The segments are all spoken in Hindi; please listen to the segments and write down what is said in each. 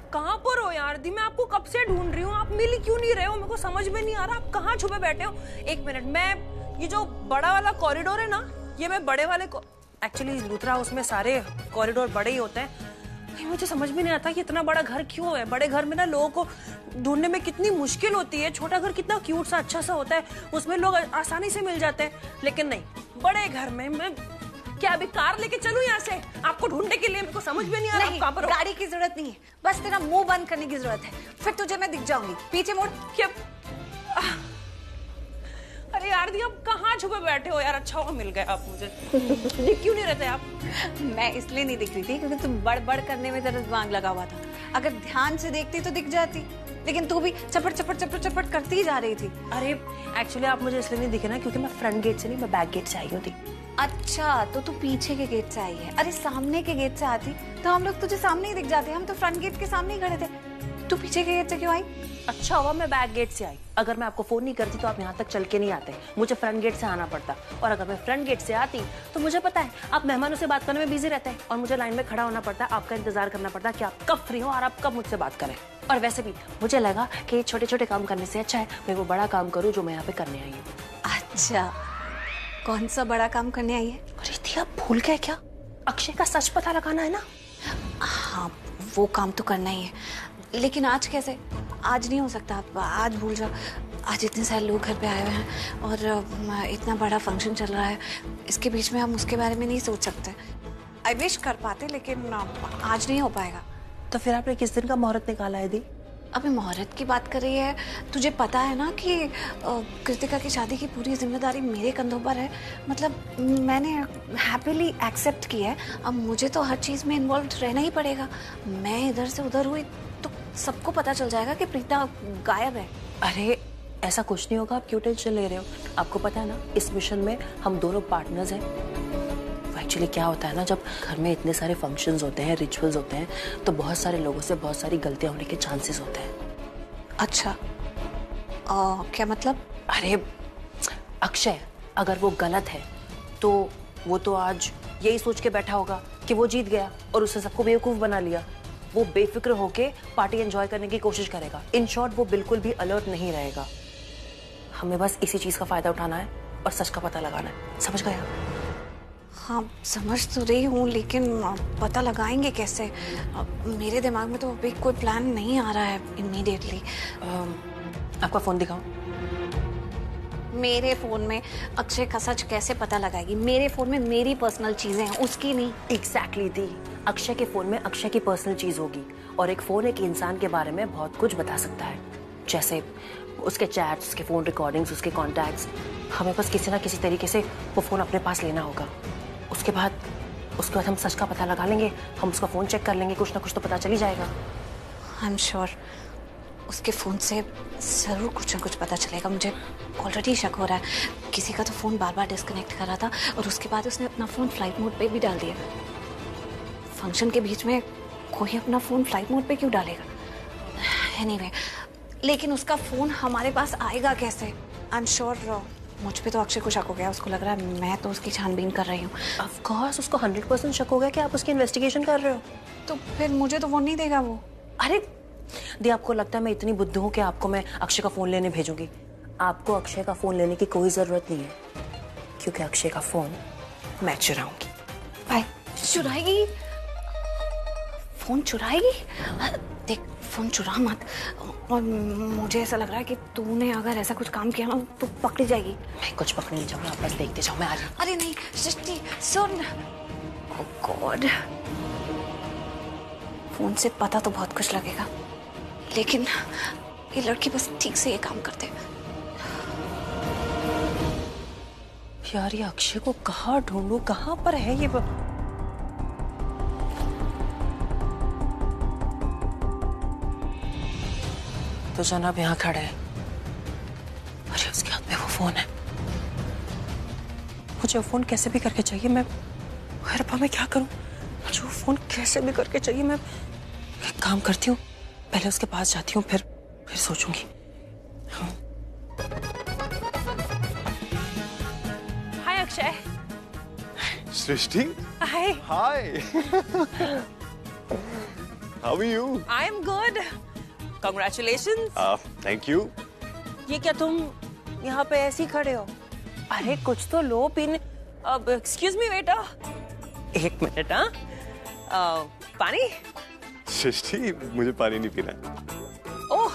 कहाँ पर हो यार दी? मैं आपको कब से ढूंढ रही हूँ, आप मिल क्यों नहीं रहे हो? मेरे को समझ में नहीं आ रहा आप कहाँ छुपे बैठे हो। एक मिनट, मैं ये जो बड़ा वाला कॉरिडोर है ना, ये मैं बड़े वाले को एक्चुअली लूथरा हाउस में सारे कॉरिडोर बड़े ही होते हैं। मुझे समझ में नहीं आता कि इतना बड़ा घर क्यों है। बड़े घर में ना लोगों को ढूंढने में कितनी मुश्किल होती है। छोटा घर कितना क्यूट सा अच्छा सा होता है, उसमें लोग आसानी से मिल जाते हैं। लेकिन नहीं, बड़े घर में मैं क्या अभी कार लेके चलूं यहाँ से आपको ढूंढने के लिए? मेरे को समझ में नहीं आ रहा। नहीं, कहाँ पर हो? गाड़ी की जरूरत नहीं है, बस तेरा मुंह बंद करने की जरूरत है, फिर तुझे मैं दिख जाऊंगी। पीछे मुड़। क्या? अरे यार दी, आप कहाँ छुपे बैठे हो यार? अच्छा हुआ मिल गए आप मुझे। दिख क्यों नहीं रहते आप? मैं इसलिए नहीं दिख रही थी क्योंकि तुम बड़ करने में तेरा दिमाग लगा हुआ था। अगर ध्यान से देखती तो दिख जाती, लेकिन तू भी चपट करती ही जा रही थी। अरे एक्चुअली आप मुझे इसलिए नहीं दिखे ना क्योंकि मैं फ्रंट गेट से नहीं, मैं बैक गेट से आई होती। अच्छा, तो तू पीछे के गेट से आई है। अरे सामने के गेट से आती तो हम लोग तुझे सामने ही दिख जाते। हम तो फ्रंट गेट के सामने ही खड़े थे, तू पीछे के गेट से क्यों आई? अच्छा हुआ मैं बैक गेट से आई। अगर मैं आपको फोन नहीं करती तो आप यहाँ तक चल के नहीं आते, मुझे फ्रंट गेट से आना पड़ता। और अगर मैं फ्रंट गेट से आती तो मुझे पता है आप मेहमानों से बात करने में बिजी रहते हैं और मुझे लाइन में खड़ा होना पड़ता है, आपका इंतजार करना पड़ता है कि आप कब फ्री हो और आप कब मुझसे बात करें। और वैसे भी मुझे लगा कि छोटे छोटे काम करने से अच्छा है मैं वो बड़ा काम करूँ जो मैं यहाँ पे करने आई हूँ। अच्छा, कौन सा बड़ा काम करने आई है? अरे थी, आप भूल गए क्या? अक्षय का सच पता लगाना है ना। हाँ, वो काम तो करना ही है, लेकिन आज कैसे? आज नहीं हो सकता, आज भूल जाओ। आज इतने सारे लोग घर पे आए हुए हैं और इतना बड़ा फंक्शन चल रहा है, इसके बीच में हम उसके बारे में नहीं सोच सकते। आई विश कर पाते, लेकिन आज नहीं हो पाएगा। तो फिर आपने किस दिन का मुहूर्त निकाला है दी? अभी मुहूर्त की बात कर रही है? तुझे पता है ना कि कृतिका की शादी की पूरी जिम्मेदारी मेरे कंधों पर है। मतलब मैंने हैप्पीली एक्सेप्ट किया है, अब मुझे तो हर चीज़ में इन्वॉल्व रहना ही पड़ेगा। मैं इधर से उधर हुई तो सबको पता चल जाएगा कि प्रीता गायब है। अरे ऐसा कुछ नहीं होगा, आप क्यों टेंशन ले रहे हो? आपको पता है ना इस मिशन में हम दोनों पार्टनर्स हैं। एक्चुअली क्या होता है ना, जब घर में इतने सारे फंक्शंस होते हैं, रिचुअल्स होते हैं, तो बहुत सारे लोगों से बहुत सारी गलतियां होने के चांसेस होते हैं। अच्छा, क्या मतलब? अरे अक्षय अगर वो गलत है तो वो तो आज यही सोच के बैठा होगा कि वो जीत गया और उसने सबको बेवकूफ बना लिया। वो बेफिक्र होके पार्टी एंजॉय करने की कोशिश करेगा। इन शॉर्ट वो बिल्कुल भी अलर्ट नहीं रहेगा। हमें बस इसी चीज का फायदा उठाना है और सच का पता लगाना है। समझ गए? हाँ, समझ तो रही हूँ, लेकिन पता लगाएंगे कैसे? मेरे दिमाग में तो अभी कोई प्लान नहीं आ रहा है इमीडिएटली। आपका फोन दिखाओ। मेरे फोन में अक्षय का सच कैसे पता लगाएगी? मेरे फोन में मेरी पर्सनल चीजें हैं, उसकी नहीं। एग्जैक्टली दी, अक्षय के फोन में अक्षय की पर्सनल चीज होगी और एक फोन एक इंसान के बारे में बहुत कुछ बता सकता है, जैसे उसके चैट्स, उसके फोन रिकॉर्डिंग्स, उसके कॉन्टैक्ट्स। हमें बस किसी ना किसी तरीके से वो फोन अपने पास लेना होगा। उसके बाद हम सच का पता लगा लेंगे। हम उसका फोन चेक कर लेंगे, कुछ ना कुछ तो पता चल ही जाएगा। आई एम श्योर उसके फोन से जरूर कुछ ना कुछ पता चलेगा। मुझे ऑलरेडी शक हो रहा है। किसी का तो फोन बार बार डिस्कनेक्ट कर रहा था और उसके बाद उसने अपना फोन फ्लाइट मोड पे भी डाल दिया। फंक्शन के बीच में कोई अपना फोन फ्लाइट मोड पे क्यों डालेगा? एनीवे, लेकिन उसका फोन हमारे पास आएगा कैसे? आई एम श्योर मुझ पे तो अक्षय को शक हो गया। उसको लग रहा है मैं तो उसकी छानबीन कर रही हूँ। ऑफ कोर्स उसको 100% शक हो गया कि आप उसकी इन्वेस्टिगेशन कर रहे हो। तो फिर मुझे तो वो नहीं देगा वो। अरे दी, आपको लगता है मैं इतनी बुद्धू हूँ कि आपको मैं अक्षय का फोन लेने भेजूंगी? आपको अक्षय का फोन लेने की कोई जरूरत नहीं है, क्योंकि अक्षय का फोन मैं चुराऊंगी। भाई चुराएगी? फोन चुराएगी? देख, फोन चुरा मत। और मुझे ऐसा लग रहा है कि तूने अगर ऐसा कुछ काम किया ना तो पकड़ी जाएगी। मैं कुछ पकड़ नहीं जाऊंगा, आप बस देखते जाओ, मैं आ रही। अरे नहीं सृष्टि, सुन। ओह गॉड, फोन से पता तो बहुत कुछ लगेगा, लेकिन ये लड़की बस ठीक से ये काम करते। यार ये अक्षय को कहाँ ढूंढूं, कहाँ पर है ये? तो जनाब यहाँ खड़ा है। अरे उसके हाथ में वो फोन है। मुझे वो फोन कैसे भी करके चाहिए। मैं रब्बा मैं क्या करूं? मुझे वो फोन कैसे भी करके चाहिए। मैं एक काम करती हूँ, पहले उसके पास जाती हूँ, फिर सोचूंगी। हाय अक्षय। सृष्टि, हाय। हाय। How are you? I am good. Congratulations. Thank you. ये क्या तुम यहाँ पे ऐसे ही खड़े हो? अरे कुछ तो लो पीने। अब एक्सक्यूज मी बेटा, एक मिनट। हाँ, पानी? सृष्टि, मुझे पानी नहीं पीना है। ओह,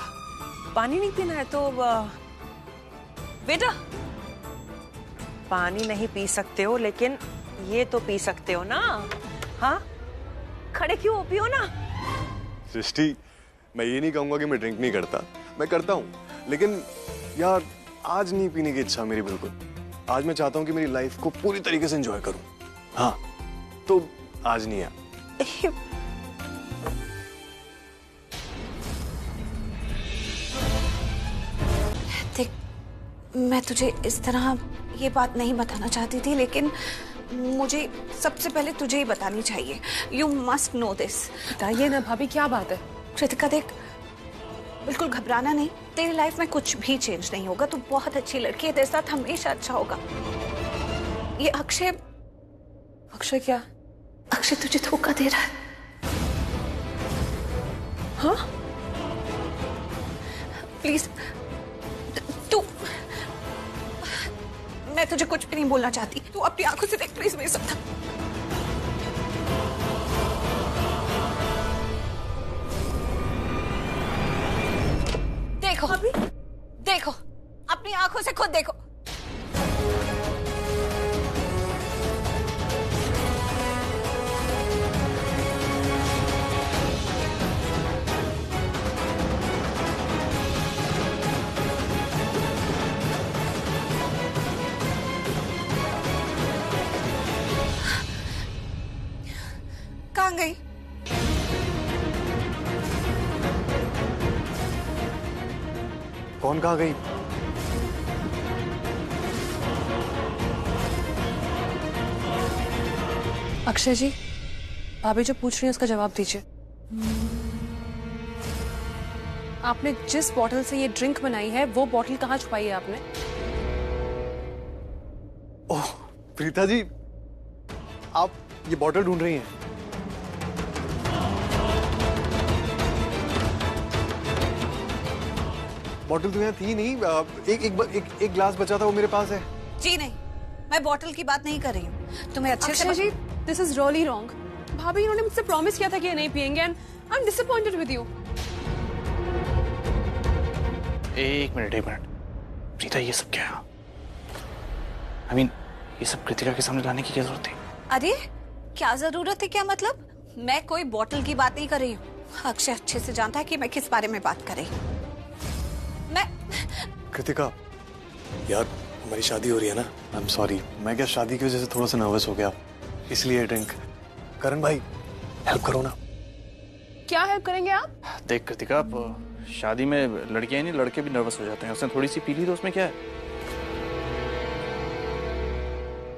पानी नहीं पीना है तो बेटा पानी नहीं पी सकते हो, लेकिन ये तो पी सकते हो ना। हाँ, खड़े क्यों हो, पियो ना। सृष्टि, मैं ये नहीं कहूंगा कि मैं ड्रिंक नहीं करता, मैं करता हूँ, लेकिन यार आज नहीं पीने की इच्छा मेरी बिल्कुल। आज मैं चाहता हूँ कि मेरी लाइफ को पूरी तरीके से एंजॉय करूँ। हाँ, तो आज नहीं है। देख, मैं तुझे इस तरह ये बात नहीं बताना चाहती थी, लेकिन मुझे सबसे पहले तुझे ही बतानी चाहिए। You must know this. बताइए ना भाभी, क्या बात है? कृतिका देख, बिल्कुल घबराना नहीं। तेरी लाइफ में कुछ भी चेंज नहीं होगा। तू बहुत अच्छी लड़की है, तेरे साथ हमेशा अच्छा होगा। ये अक्षय क्या? अक्षय तुझे धोखा दे रहा है। हाँ? प्लीज तू, मैं तुझे कुछ भी नहीं बोलना चाहती। तू अपनी आंखों से देख प्लीज मेरे साथ। देखो अभी, देखो अपनी आंखों से खुद देखो। कहाँ गई? कौन कहाँ गई? अक्षय जी, भाभी जो पूछ रही है उसका जवाब दीजिए। आपने जिस बॉटल से ये ड्रिंक बनाई है, वो बॉटल कहाँ छुपाई है आपने? ओह प्रीता जी, आप ये बॉटल ढूंढ रही हैं? बॉटल तो यहाँ थी नहीं। एक ग्लास बचा था, वो मेरे पास है। जी नहीं, मैं बॉटल की बात नहीं कर रही हूँ। तुम्हें अच्छे से अक्षय जी, दिस इज रियली रॉन्ग। भाभी, इन्होंने मुझसे प्रॉमिस किया था कि ये नहीं पियेंगे, and I am disappointed with you. एक मिनट प्रीता, ये सब क्या? I mean, ये सब कृतिका के सामने लाने की क्या जरूरत थी? अरे क्या जरूरत है? क्या मतलब? मैं कोई बॉटल की बात नहीं कर रही हूँ। अक्षय अच्छे से जानता है कि मैं किस बारे में बात कर रही हूँ। मैं कृतिका, यार हमारी शादी हो रही है ना। आई एम सॉरी, मैं क्या शादी की वजह से थोड़ा सा नर्वस हो गया, इसलिए ड्रिंक। करण भाई, हेल्प करो ना। क्या हेल्प करेंगे आप? देख कृतिका, शादी में लड़कियां नहीं लड़के भी नर्वस हो जाते हैं। उसने थोड़ी सी पी ली तो उसमें क्या है?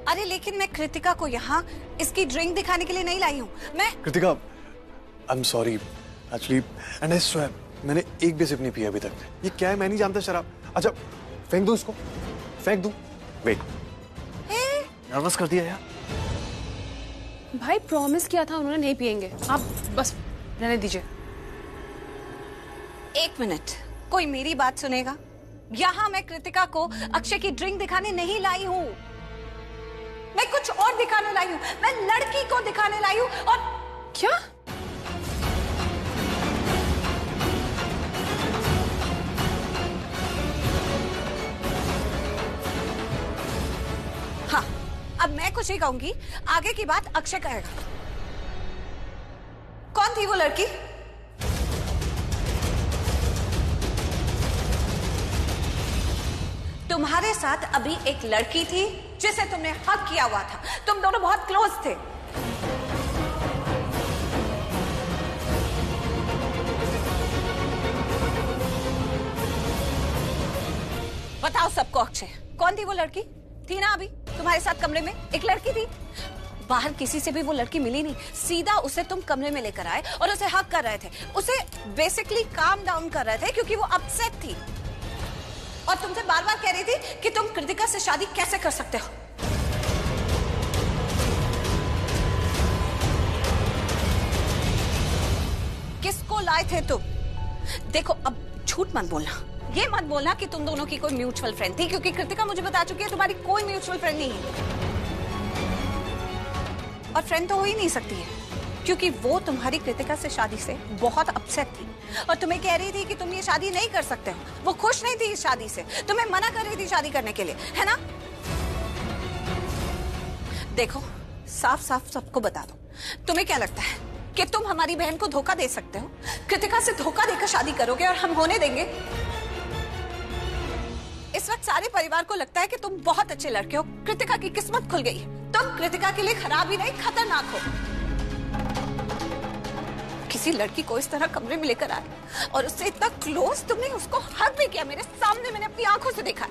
अरे लेकिन मैं कृतिका को यहाँ इसकी ड्रिंक दिखाने के लिए नहीं लाई हूँ। मैं Kritika, I am sorry actually, and I swear मैंने एक भी सिप नहीं पिया अभी तक। ये क्या है? मैं नहीं जानता शराब। अच्छा फेंक दूं इसको? फेंक दूं? वेट, नर्वस कर दिया यार। भाई प्रॉमिस किया था उन्होंने नहीं पियेंगे, आप बस रहने दीजिए। एक मिनट, कोई मेरी बात सुनेगा? यहाँ मैं कृतिका को अक्षय की ड्रिंक दिखाने नहीं लाई हूँ। मैं कुछ और दिखाने लाई हूँ। मैं लड़की को दिखाने लाई हूँ। और क्या? हाँ, अब मैं कुछ ही कहूंगी, आगे की बात अक्षय कहेगा। कौन थी वो लड़की? तुम्हारे साथ अभी एक लड़की थी जिसे तुमने हक किया हुआ था। तुम दोनों बहुत क्लोज थे। बताओ सबको, अक्षय कौन थी वो लड़की? थी ना अभी तुम्हारे साथ कमरे में एक लड़की थी। बाहर किसी से भी वो लड़की मिली नहीं, सीधा उसे तुम कमरे में लेकर आए और उसे हक कर रहे थे। उसे बेसिकली काम डाउन कर रहे थे क्योंकि वो अपसेट थी और तुमसे बार बार कह रही थी कि तुम कृतिका से शादी कैसे कर सकते हो। आए थे तुम? देखो अब झूठ मत बोलना, ये मत बोलना कि तुम दोनों की कोई म्यूचुअल फ्रेंड थी, क्योंकि कृतिका मुझे बता चुकी है तुम्हारी कोई म्यूचुअल फ्रेंड नहीं है। और फ्रेंड तो हो ही नहीं सकती है, क्योंकि वो तुम्हारी कृतिका से शादी से बहुत अपसेट थी और तुम्हें कह रही थी कि तुम ये शादी नहीं कर सकते हो। वो खुश नहीं थी इस शादी से, तुम्हें मना कर रही थी शादी करने के लिए, है ना? देखो साफ साफ सबको बता दो, तुम्हें क्या लगता है कि तुम हमारी बहन को धोखा दे सकते हो? कृतिका से धोखा देकर शादी करोगे और हम होने देंगे? इस वक्त सारे परिवार को लगता है कि तुम बहुत अच्छे लड़के हो, कृतिका की किस्मत खुल गई है। तुम कृतिका के लिए खराब ही नहीं, खतरनाक हो। किसी लड़की को इस तरह कमरे में लेकर आए और उससे इतना क्लोज तुमने उसको हग भी किया, मेरे सामने मैंने अपनी आंखों से देखा।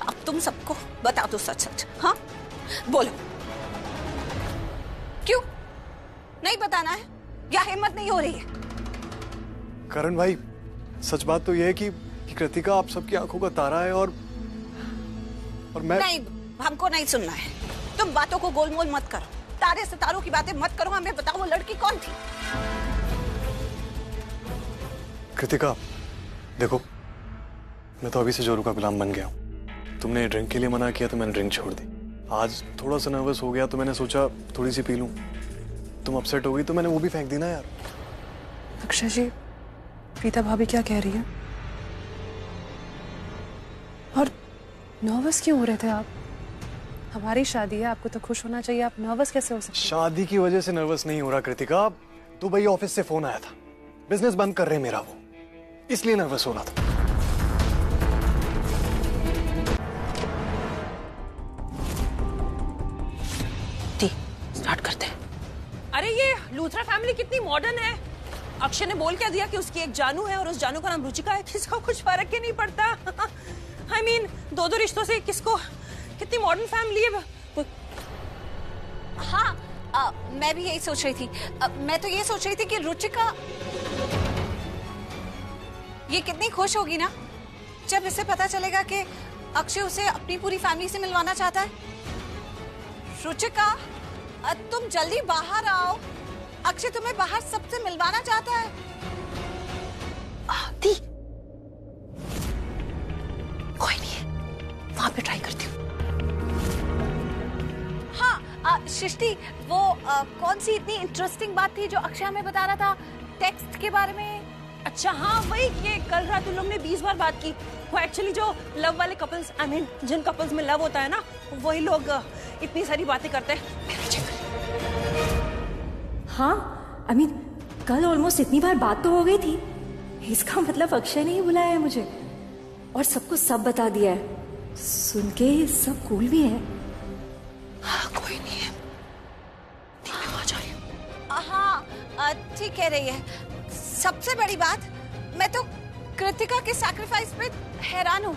अब तुम सबको बता दो सच सच, हाँ बोलो, क्यों नहीं बताना है या हिम्मत नहीं हो रही है? करण भाई, सच बात तो यह है कि कृतिका आप सबकी आंखों का तारा है और मैं नहीं, हमको नहीं सुनना है। तुम बातों को गोलमोल मत करो, तारे सितारों की बातें मत करो। हमें बताओ वो लड़की कौन थी? कृतिका, देखो मैं तो अभी से जोरू का गुलाम बन गया हूँ। तुमने ड्रिंक के लिए मना किया तो मैंने ड्रिंक छोड़ दी। आज थोड़ा सा नर्वस हो गया तो मैंने सोचा थोड़ी सी पी लूं। तुम अपसेट हो गई तो मैंने वो भी फेंक दी ना यार। अक्षय जी, प्रीता भाभी क्या कह रही है? और नर्वस क्यों हो रहे थे आप? हमारी शादी है, आपको तो खुश होना चाहिए, आप नर्वस कैसे हो सकते? शादी की वजह से नर्वस नहीं हो रहा कृतिका, दुबई ऑफिस से फोन आया था, बिजनेस बंद कर रहे मेरा, वो इसलिए नर्वस हो रहा था। स्टार्ट करते हैं। अरे ये लूथरा फैमिली कितनी मॉडर्न है। अक्षय ने बोल क्या दिया कि उसकी एक जानू है और उस जानू का नाम रुचिका है। किसको कुछ फर्क ही नहीं पड़ता। I mean, दो रिश्तों से किसको, कितनी मॉडर्न फैमिली है। हाँ, मैं भी यही सोच रही थी। मैं तो ये सोच रही थी कि रुचिका ये कितनी खुश होगी ना जब इसे पता चलेगा कि अक्षय उसे अपनी पूरी फैमिली से मिलवाना चाहता है। रुचिका, तुम जल्दी बाहर आओ, अक्षय तुम्हें बाहर सबसे मिलवाना चाहता है। आती कोई नहीं है, वहां पे ट्राई करती हूँ। हाँ, सृष्टि, वो कौन सी इतनी इंटरेस्टिंग बात थी जो अक्षय हमें बता रहा था टेक्स्ट के बारे में? अच्छा हाँ, वही ये कल रात उन लोग ने 20 बार बात की। वो एक्चुअली जो लव वाले कपल्स, आई मीन जिन कपल्स में लव होता है ना, वही लोग इतनी सारी बातें करते हैं। हाँ, आई मीन कल ऑलमोस्ट इतनी बार बात तो हो गई थी। इसका मतलब अक्षय ने ही बुलाया है मुझे और सबको सब बता दिया है। सुन के सब कूल भी है। हाँ, कोई नहीं है, मैं आ जा रही हूँ। हाँ, ठीक कह रही है। सबसे बड़ी बात, मैं तो कृतिका के सैक्रिफाइस पे हैरान हूँ।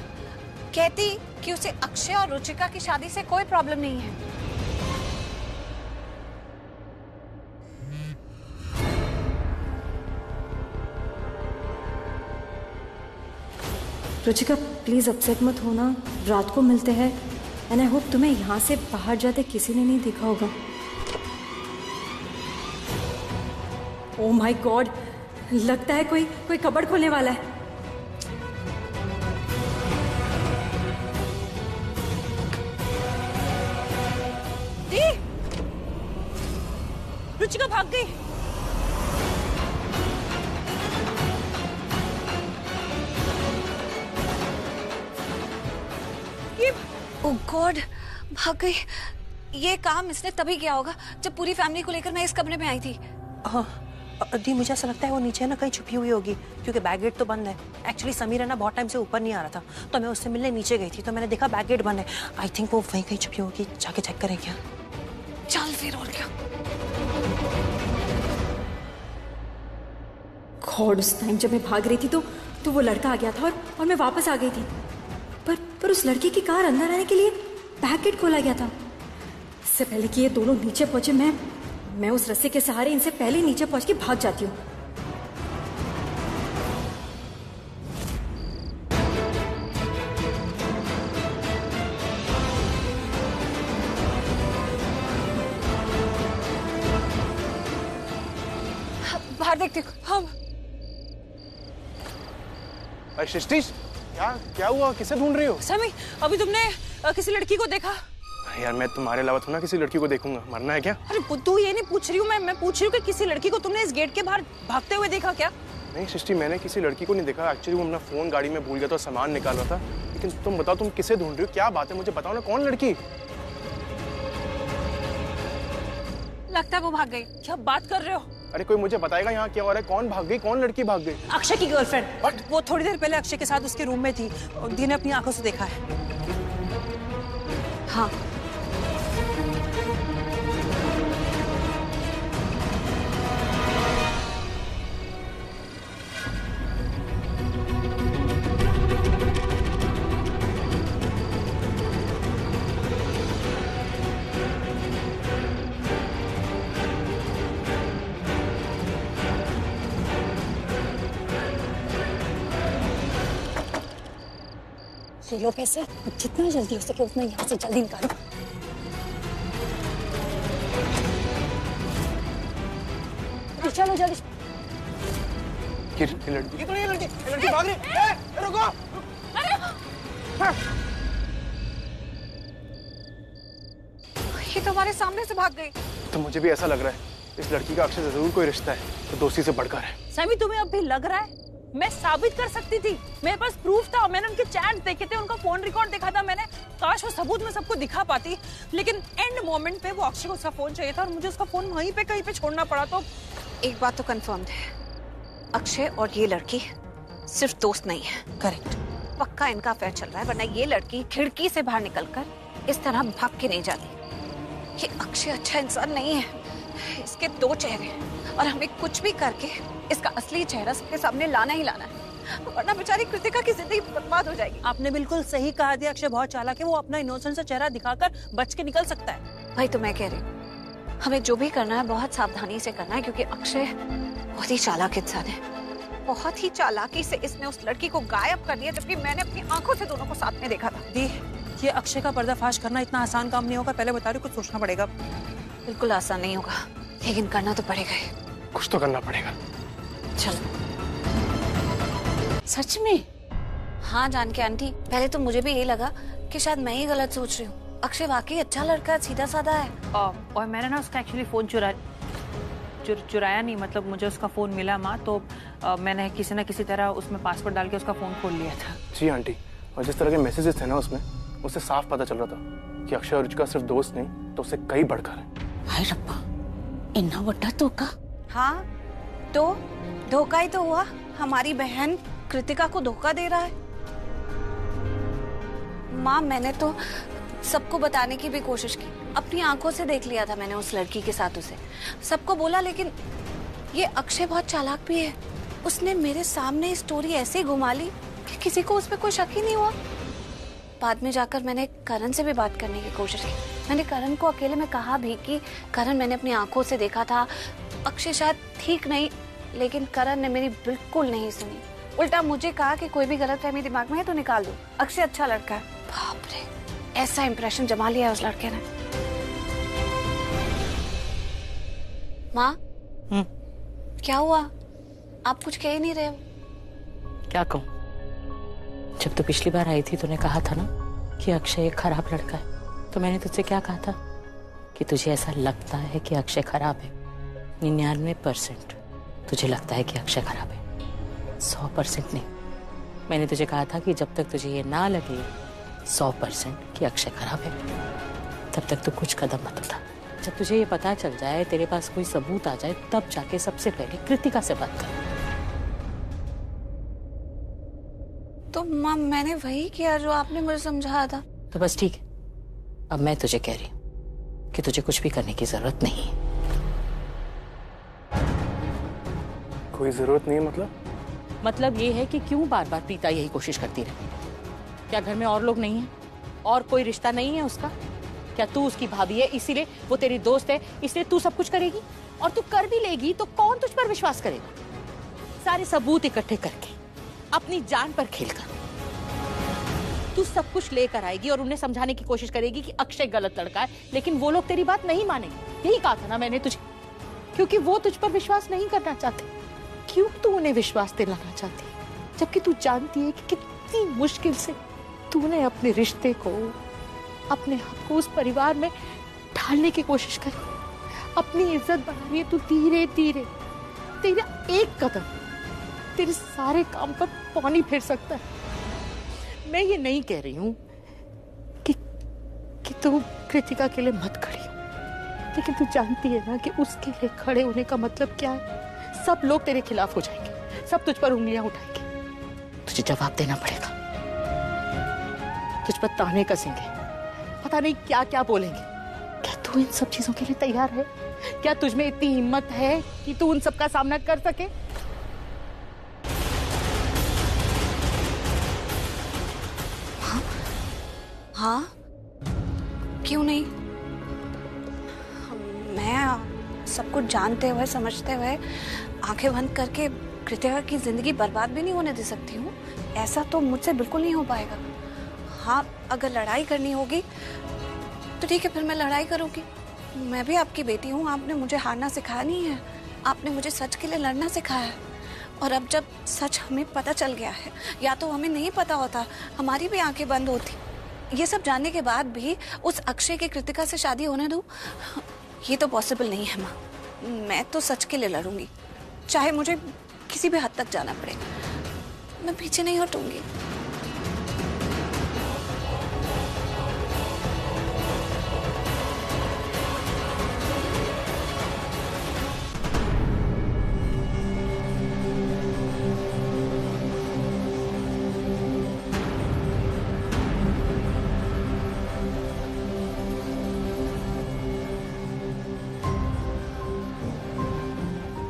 कहती कि उसे अक्षय और रुचिका की शादी से कोई प्रॉब्लम नहीं है। रुचिका प्लीज अपसेट मत होना, रात को मिलते हैं। एंड आई होप तुम्हें यहाँ से बाहर जाते किसी ने नहीं देखा होगा। ओह माय गॉड, लगता है कोई कबर्ड खोलने वाला है। दी, रुचिका भाग गई। ओह गॉड, भाग गई। ये काम इसने तभी किया होगा जब पूरी फैमिली को लेकर मैं इस कमरे में आई थी। हाँ दी, मुझे ऐसा लगता है वो नीचे ना कहीं छुपी हुई होगी, क्योंकि बैक गेट तो बंद है। एक्चुअली समीर है ना बहुत टाइम से ऊपर नहीं आ रहा था, तो मैं उससे मिलने नीचे गई थी, तो मैंने देखा बैक गेट बंद है। आई थिंक वो वहीं कहीं छुपी होगी, जाके चेक करें क्या। चल फिर, और क्या। गॉड, उस टाइम जब मैं भाग रही थी तो वो लड़का आ गया था और मैं वापस आ गई थी। पर उस लड़के की कार अंदर आने के लिए बैक गेट खोला गया था। इससे पहले कि ये दोनों नीचे पहुंचे, मैं उस रस्से के सहारे इनसे पहले नीचे पहुंच के भाग जाती हूँ। बाहर देखती हूँ। हम अरे सृष्टि, क्या हुआ? किसे ढूंढ रही हो? समी, अभी तुमने किसी लड़की को देखा? यार मैं तुम्हारे अलावा थोड़ा किसी लड़की को देखूंगा, मरना है क्या? अरे तू ये नहीं पूछ रही हूँ, मैं पूछ रही हूँ कि किसी लड़की को तुमने इस गेट के बाहर भागते हुए देखा क्या? नहीं सृष्टि, मैंने किसी लड़की को नहीं देखा। एक्चुअली वो अपना फोन गाड़ी में भूल गया था, सामान निकाल रहा था। लेकिन तुम बताओ, तुम किसे ढूंढ रही हो? क्या बात है, मुझे बताओ ना, कौन लड़की? लगता है वो भाग गई। क्या बात कर रहे हो? अरे कोई मुझे बताएगा यहाँ क्या हो रहा है? कौन भाग गई? कौन लड़की भाग गई? अक्षय की गर्लफ्रेंड। वो थोड़ी देर पहले अक्षय के साथ उसके रूम में थी और दी ने अपनी आंखों से देखा है। हाँ, ले लो पैसे, जितना जल्दी हो सके उतना यहाँ से जल्दी निकालो। चलो जल्दी। ये लड़की भाग रही है। रुको। ये तो हमारे सामने से भाग गई। तो मुझे भी ऐसा लग रहा है, इस लड़की का अक्षय से जरूर कोई रिश्ता है, तो दोस्ती से बढ़कर है। समी, तुम्हें अब भी लग रहा है? मैं साबित कर सकती थी, मेरे पास प्रूफ था। मैंने उनके चैट देखे थे, उनका फोन रिकॉर्ड देखा था मैंने। काश वो सबूत में सबको दिखा पाती, लेकिन एंड मोमेंट पे वो अक्षय को उसका फोन चाहिए था और मुझे उसका फोन वहीं पे कहीं पे छोड़ना पड़ा। तो एक बात तो कंफर्म है, अक्षय और ये लड़की सिर्फ दोस्त नहीं है। करेक्ट, पक्का इनका अफेयर चल रहा है, वरना ये लड़की खिड़की से बाहर निकलकर इस तरह भाग के नहीं जाती। ये अक्षय अच्छा इंसान नहीं है, इसके दो चेहरे हैं और हमें कुछ भी करके इसका असली चेहरा सबके सामने लाना ही लाना है, वरना बेचारी कृतिका की जिंदगी बर्बाद हो जाएगी। आपने बिल्कुल सही कहा दिया। अक्षय बहुत चालाक है, वो अपना इनोसेंट सा चेहरा दिखाकर बच के निकल सकता है। भाई तो मैं कह रही हूँ, हमें जो भी करना है बहुत सावधानी से करना है, क्योंकि अक्षय बहुत ही चालाक इंसान है। बहुत ही चालाकी से इसने उस लड़की को गायब कर दिया, जबकि मैंने अपनी आंखों से दोनों को साथ में देखा था। दी, ये अक्षय का पर्दाफाश करना इतना आसान काम नहीं होगा। पहले बता रही हूँ, कुछ सोचना पड़ेगा। बिल्कुल आसान नहीं होगा, लेकिन करना तो पड़ेगा ही। कुछ तो करना पड़ेगा। चलो। सच में? हाँ जानकी आंटी, पहले तो मुझे भी यही लगा कि शायद मैं ही गलत सोच रही हूँ। अक्षय वाकई अच्छा लड़का है, सीधा साधा है। और मैंने ना उसका एक्चुअली फोन चुराया नहीं, मतलब मुझे उसका फोन मिला माँ, तो मैंने किसी न किसी तरह उसमें पासवर्ड डाल के उसका फोन खोल लिया था। जी आंटी, और जिस तरह के मैसेजेस थे ना उसमें, उससे साफ पता चल रहा था कि अक्षय और रुचिका सिर्फ दोस्त नहीं, तो उससे कई बढ़कर है। हाय रब्बा, इन्ना बड़ा धोखा। हाँ तो धोखा ही तो हुआ, हमारी बहन कृतिका को धोखा दे रहा है। माँ, मैंने तो सबको बताने की भी कोशिश की, अपनी आंखों से देख लिया था मैंने उस लड़की के साथ उसे, सबको बोला, लेकिन ये अक्षय बहुत चालाक भी है। उसने मेरे सामने स्टोरी ऐसे घुमा ली कि किसी को उस पर कोई शक ही नहीं हुआ। बाद में जाकर मैंने करण से भी बात करने की कोशिश की। मैंने करण को अकेले में कहा भी कि करण, मैंने अपनी आंखों से देखा था, अक्षय शायद ठीक नहीं, लेकिन करण ने मेरी बिल्कुल नहीं सुनी। उल्टा मुझे कहा कि कोई भी गलतफहमी दिमाग में है तो निकाल दो, अक्षय अच्छा लड़का है। बाप रे, ऐसा इंप्रेशन जमा लिया है उस लड़के ने। माँ, क्या हुआ? आप कुछ कह ही नहीं रहे हो। क्या कहूँ? जब तो पिछली बार आई थी तूने कहा था ना कि अक्षय एक खराब लड़का है, तो मैंने तुझसे क्या कहा था कि तुझे ऐसा लगता है कि अक्षय खराब है। 99% तुझे लगता है कि अक्षय खराब है, 100% नहीं। मैंने तुझे कहा था कि जब तक तुझे ये ना लगे 100% कि अक्षय खराब है, तब तक तो कुछ कदम मत उठा। जब तुझे ये पता चल जाए, तेरे पास कोई सबूत आ जाए, तब जाके सबसे पहले कृतिका से बात कर। तो माँ, मैंने वही किया जो आपने मुझे समझाया था। तो बस ठीक है, अब मैं तुझे कह रही हूँ कि तुझे कुछ भी करने की जरूरत नहीं है। कोई जरूरत नहीं है? मतलब ये है कि क्यों बार बार प्रीता यही कोशिश करती रहे? क्या घर में और लोग नहीं हैं? और कोई रिश्ता नहीं है उसका? क्या तू उसकी भाभी है इसीलिए वो तेरी दोस्त है इसलिए तू सब कुछ करेगी? और तू कर भी लेगी तो कौन तुझ पर विश्वास करेगा? सारे सबूत इकट्ठे करके, अपनी जान पर खेलकर तू सब कुछ लेकर आएगी और उन्हें समझाने की कोशिश करेगी कि अक्षय गलत लड़का है, लेकिन वो लोग तेरी बात नहीं मानेंगे। यही कहा था ना मैंने तुझे, क्योंकि वो तुझ पर विश्वास नहीं करना चाहते। क्यों तू उन्हें विश्वास दिलाना चाहती? जबकि तू जानती है कि कितनी मुश्किल से तूने अपने रिश्ते को, अपने हक को उस परिवार में ढालने की कोशिश करी। अपनी इज्जत बढ़ानी है, तू धीरे धीरे, तेरा एक कदम तेरे सारे काम पर पानी फेर सकता है। मैं ये नहीं कह रही हूं कि तू कृतिका के लिए मत खड़ी हो, लेकिन तू जानती है ना कि उसके लिए खड़े होने का मतलब क्या है? सब लोग तेरे खिलाफ हो जाएंगे, सब तुझ पर उंगलियां उठाएंगे, तुझे जवाब देना पड़ेगा, तुझ पर ताने कसेंगे, पता नहीं क्या क्या बोलेंगे। क्या तू इन सब चीजों के लिए तैयार है? क्या तुझ में इतनी हिम्मत है कि तू उन सब का सामना कर सके? हाँ, क्यों नहीं? मैं सब कुछ जानते हुए, समझते हुए, आंखें बंद करके कृतिका की जिंदगी बर्बाद भी नहीं होने दे सकती हूँ। ऐसा तो मुझसे बिल्कुल नहीं हो पाएगा। हाँ, अगर लड़ाई करनी होगी तो ठीक है, फिर मैं लड़ाई करूँगी। मैं भी आपकी बेटी हूँ, आपने मुझे हारना सिखाया नहीं है, आपने मुझे सच के लिए लड़ना सिखाया है। और अब जब सच हमें पता चल गया है, या तो हमें नहीं पता होता, हमारी भी आंखें बंद होती। ये सब जानने के बाद भी उस अक्षय की कृतिका से शादी होने दूं, ये तो पॉसिबल नहीं है माँ। मैं तो सच के लिए लड़ूंगी, चाहे मुझे किसी भी हद तक जाना पड़े, मैं पीछे नहीं हटूंगी।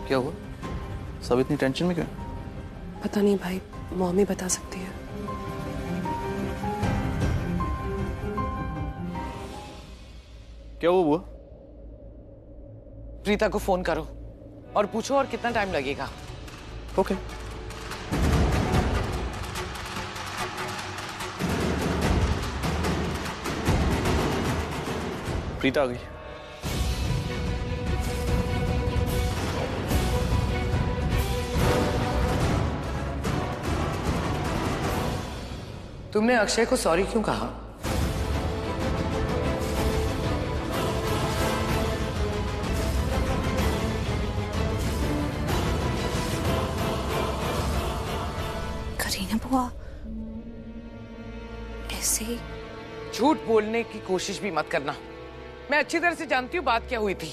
क्या हुआ? सब इतनी टेंशन में क्यों? पता नहीं भाई, मम्मी बता सकती है। क्या हुआ बुआ? प्रीता को फोन करो और पूछो और कितना टाइम लगेगा। ओके। प्रीता आ गई। तुमने अक्षय को सॉरी क्यों कहा? करीना बुआ, ऐसे ही झूठ बोलने की कोशिश भी मत करना। मैं अच्छी तरह से जानती हूँ बात क्या हुई थी।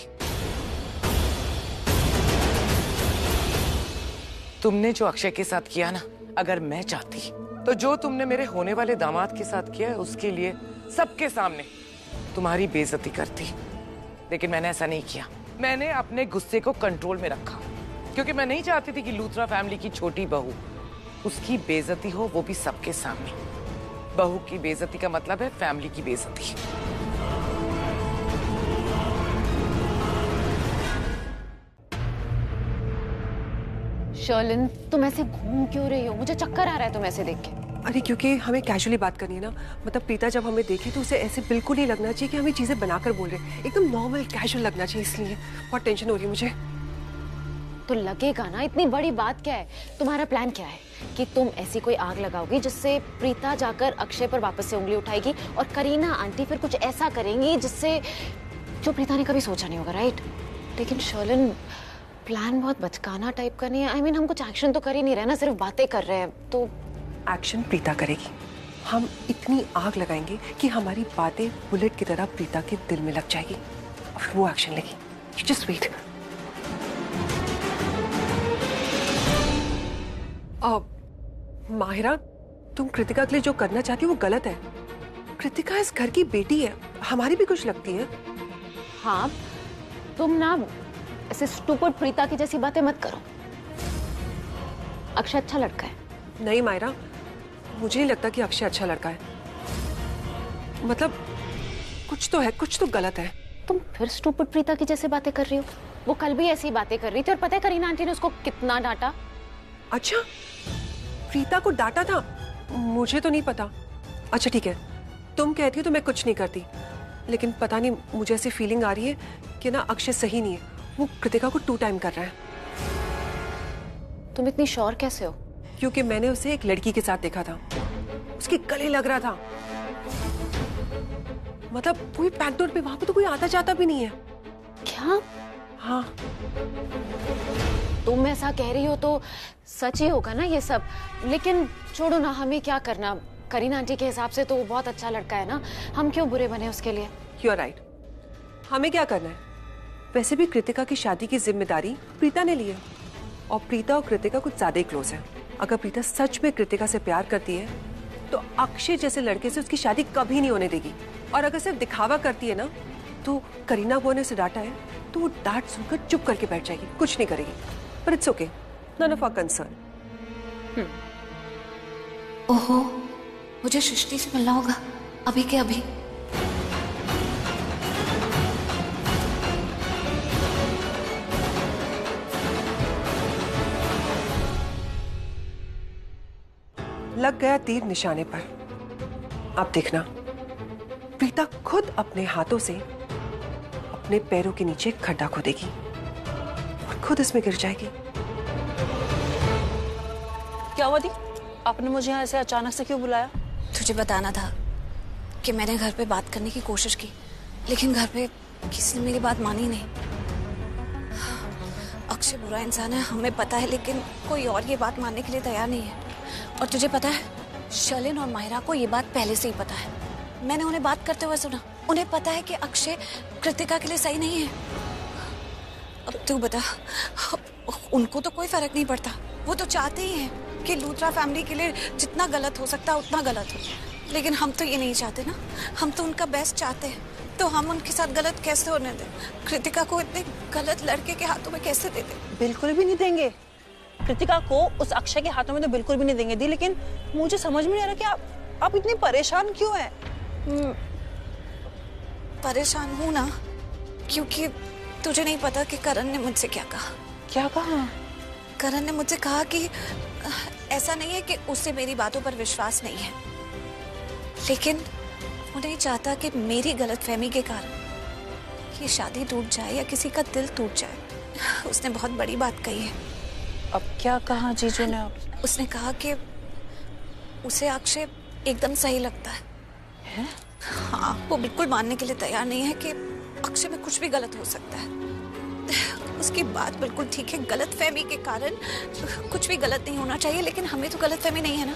तुमने जो अक्षय के साथ किया ना, अगर मैं चाहती तो जो तुमने मेरे होने वाले दामाद के साथ किया है, उसके लिए सबके सामने तुम्हारी बेइज्जती करती। लेकिन मैंने ऐसा नहीं किया। मैंने अपने गुस्से को कंट्रोल में रखा, क्योंकि मैं नहीं चाहती थी कि लूथरा फैमिली की छोटी बहू, उसकी बेइज्जती हो, वो भी सबके सामने। बहू की बेइज्जती का मतलब है फैमिली की बेइज्जती। शर्लिन, तुम ऐसे घूम क्यों रही हो? मुझे चक्कर आ रहा है तुम ऐसे देख के। अरे क्योंकि हमें कैजुअली बात करनी है ना, मतलब प्रीता जब हमें देखे तो उसे ऐसे बिल्कुल नहीं लगना चाहिए कि हमें चीजें बनाकर बोल रहे हैं, एकदम नॉर्मल कैजुअल लगना चाहिए, इसलिए बहुत टेंशन हो रही है मुझे। तो लगेगा ना, इतनी बड़ी बात क्या है? तुम्हारा प्लान क्या है कि तुम ऐसी कोई आग लगाओगी जिससे प्रीता जाकर अक्षय पर वापस से उंगली उठाएगी और करीना आंटी फिर कुछ ऐसा करेंगी जिससे जो प्रीता ने कभी सोचा नहीं होगा, राइट? लेकिन शर्लिन, प्लान बहुत बचकाना टाइप का नहीं है। I mean, हम कुछ एक्शन तो कर ही नहीं रहे ना, सिर्फ बातें कर रहे हैं। तो एक्शन प्रीता करेगी। हम इतनी आग लगाएंगे कि हमारी बातें बुलेट की तरह प्रीता के दिल में लग जाएगी और फिर वो एक्शन लेगी। You just wait. माहिरा, तुम कृतिका के लिए जो करना चाहती हो वो गलत है। कृतिका इस घर की बेटी है, हमारी भी कुछ लगती है। हाँ, तुम ना ऐसे स्टूपिड प्रीता की जैसी बातें मत करो। अक्षय अच्छा लड़का है। नहीं मायरा, मुझे नहीं लगता कि अक्षय अच्छा लड़का है। मतलब कुछ तो है, कुछ तो गलत है। तुम फिर स्टूपिड प्रीता की जैसे बातें कर रही हो। वो कल भी ऐसी बातें कर रही थी और पता है करीना आंटी ने उसको कितना डांटा। अच्छा, प्रीता को डांटा था? मुझे तो नहीं पता। अच्छा ठीक है, तुम कहती हो तो मैं कुछ नहीं करती, लेकिन पता नहीं मुझे ऐसी फीलिंग आ रही है कि ना अक्षय सही नहीं है, वो कृतिका को 2 टाइम कर रहा है। तुम इतनी श्योर कैसे हो? क्योंकि मैंने उसे एक लड़की के साथ देखा था, उसके गले लग रहा था। मतलब कोई पैंटोर पे वहां पे तो कोई आता जाता भी नहीं है। क्या? हाँ। तुम ऐसा कह रही हो तो सच ही होगा ना ये सब। लेकिन छोड़ो ना, हमें क्या करना। करीना आंटी के हिसाब से तो वो बहुत अच्छा लड़का है ना, हम क्यों बुरे बने उसके लिए। यू आर राइट, हमें क्या करना है। वैसे भी कृतिका की शादी की जिम्मेदारी प्रीता ने ली है, और प्रीता और कृतिका कुछ ज्यादा ही क्लोज है। अगर प्रीता सच में कृतिका से प्यार करती है तो अक्षय जैसे लड़के से उसकी शादी कभी नहीं होने देगी। और अगर सिर्फ दिखावा करती है ना, तो करीना बुआ ने उसे डांटा है तो वो डांट सुनकर चुप करके बैठ जाएगी, कुछ नहीं करेगी। पर it's okay, none of our concern. ओहो, मुझे सृष्टि से मिलना होगा अभी के अभी। लग गया तीर निशाने पर। अब देखना, प्रीता खुद अपने हाथों से अपने पैरों के नीचे खड्डा खोदेगी और खुद इसमें गिर जाएगी। क्या हुआ दी? आपने मुझे यहाँ ऐसे अचानक से क्यों बुलाया? तुझे बताना था कि मैंने घर पे बात करने की कोशिश की, लेकिन घर पे किसी ने मेरी बात मानी नहीं। अक्षय बुरा इंसान है, हमें पता है, लेकिन कोई और ये बात मानने के लिए तैयार नहीं है। और तुझे पता है, शर्लिन और माहिरा को ये बात पहले से ही पता है। मैंने उन्हें बात करते हुए सुना। उन्हें पता है कि अक्षय कृतिका के लिए सही नहीं है। अब तू बता, उनको तो कोई फर्क नहीं पड़ता। वो तो चाहते ही हैं कि लूथरा फैमिली के लिए जितना गलत हो सकता है उतना गलत हो। लेकिन हम तो ये नहीं चाहते ना, हम तो उनका बेस्ट चाहते हैं। तो हम उनके साथ गलत कैसे होने दें? कृतिका को इतने गलत लड़के के हाथों में कैसे दे दें? बिल्कुल भी नहीं देंगे। कृतिका को उस अक्षय के हाथों में तो बिल्कुल भी नहीं देंगे दी। लेकिन मुझे समझ में नहीं आ रहा कि आप इतनी परेशान क्यों हैं? परेशान हूँ ना, क्योंकि तुझे नहीं पता कि करण ने मुझसे क्या कहा। क्या कहा? करण ने मुझसे कहा कि ऐसा नहीं है कि उसे मेरी बातों पर विश्वास नहीं है, लेकिन वो नहीं चाहता कि मेरी गलतफहमी के कारण ये शादी टूट जाए या किसी का दिल टूट जाए। उसने बहुत बड़ी बात कही है। अब क्या कहा जीजू ने? उसने कहा कि उसे अक्षय एकदम सही लगता है। हाँ, वो बिल्कुल मानने के लिए तैयार नहीं है कि अक्षय में कुछ भी गलत हो सकता है। उसकी बात बिल्कुल ठीक है, गलतफहमी के कारण कुछ भी गलत नहीं होना चाहिए, लेकिन हमें तो गलतफहमी नहीं है ना।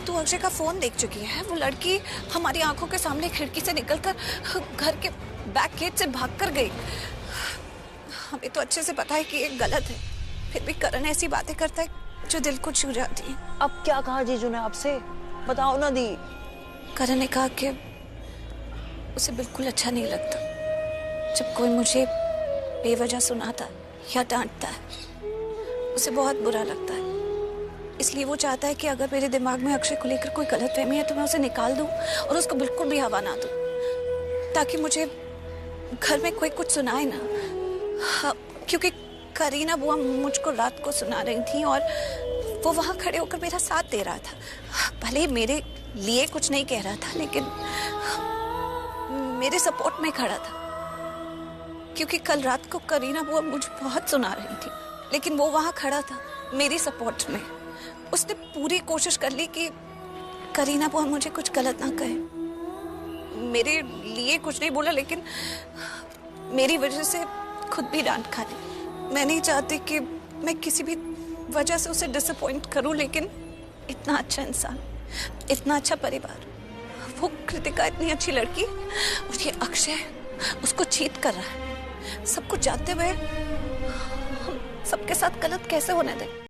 तू अक्षय का फोन देख चुकी है। वो लड़की हमारी आंखों के सामने खिड़की से निकलकर घर के बैक गेट से भागकर गई। हमें तो अच्छे से पता है कि ये गलत है, फिर भी करण ऐसी बातें करता है जो दिल को छू जाती है। अब क्या कहा जीजू ने आपसे? बताओ ना दी। करण ने कहा कि उसे बिल्कुल अच्छा नहीं लगता जब कोई मुझे बेवजह सुनाता या डांटता है। उसे बहुत बुरा लगता है, इसलिए वो चाहता है कि अगर मेरे दिमाग में अक्षय को लेकर कोई गलतफहमी है तो मैं उसे निकाल दूं और उसको बिल्कुल भी हवा ना दूं, ताकि मुझे घर में कोई कुछ सुनाए ना। हाँ, क्योंकि करीना बुआ मुझको रात को सुना रही थी और वो वहां खड़े होकर मेरा साथ दे रहा था। भले ही मेरे लिए कुछ नहीं कह रहा था, लेकिन मेरे सपोर्ट में खड़ा था। क्योंकि कल रात को करीना बुआ मुझे बहुत सुना रही थी, लेकिन वो वहां खड़ा था मेरी सपोर्ट में। उसने पूरी कोशिश कर ली कि करीना बुआ मुझे कुछ गलत ना कहे। मेरे लिए कुछ नहीं बोला, लेकिन मेरी वजह से खुद भी डांट खा ली। मैं नहीं चाहती कि मैं किसी भी वजह से उसे डिसअपॉइंट करूं, लेकिन इतना अच्छा इंसान, इतना अच्छा परिवार, वो कृतिका इतनी अच्छी लड़की, और ये अक्षय उसको चीट कर रहा है। सब कुछ जानते हुए हम सबके साथ गलत कैसे होने दें?